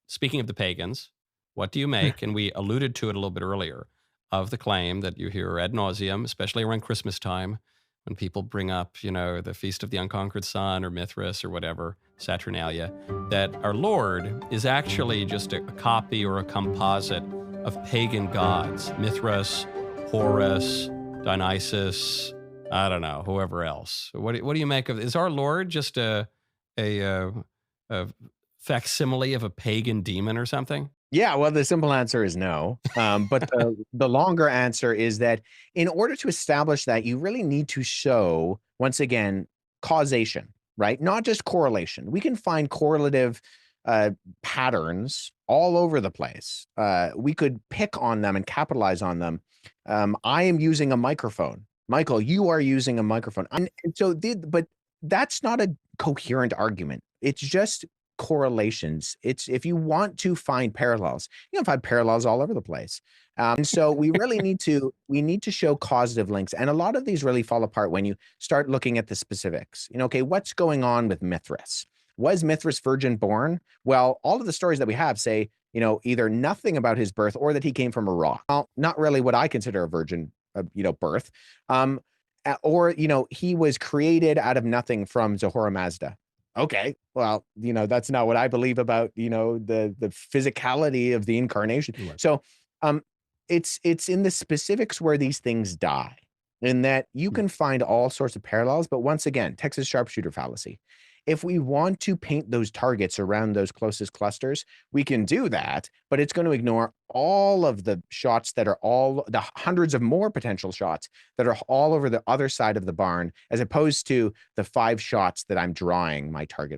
speaking of the pagans, what do you make? And we alluded to it a little bit earlier of the claim that you hear ad nauseum, especially around Christmas time, when people bring up, the Feast of the Unconquered Sun or Mithras or whatever, Saturnalia, that our Lord is actually just a copy or a composite of pagan gods, Mithras, Horus, Dionysus, I don't know, whoever else. What do you make of? Is our Lord just a, a facsimile of a pagan demon or something? Yeah, well, the simple answer is no. But the longer answer is that in order to establish that, you really need to show, once again, causation, right? Not just correlation. We can find correlative uh, patterns all over the place. We could pick on them and capitalize on them. I am using a microphone. Michael, you are using a microphone. But that's not a coherent argument. It's just correlations. It's if you want to find parallels, you can find parallels all over the place. And so we need to show causative links, and a lot of these really fall apart when you start looking at the specifics. Okay, what's going on with Mithras? Was Mithras virgin born? Well, all of the stories that we have say, either nothing about his birth or that he came from a rock. Well, not really what I consider a virgin, birth. Um, or he was created out of nothing from Zahora Mazda. Okay, well, that's not what I believe about, the physicality of the incarnation. Right. So, um, it's in the specifics where these things die, in that you Hmm. can find all sorts of parallels. But once again, Texas sharpshooter fallacy. If we want to paint those targets around those closest clusters, we can do that, but it's going to ignore all of the shots that are all the hundreds of more potential shots that are all over the other side of the barn, as opposed to the 5 shots that I'm drawing my target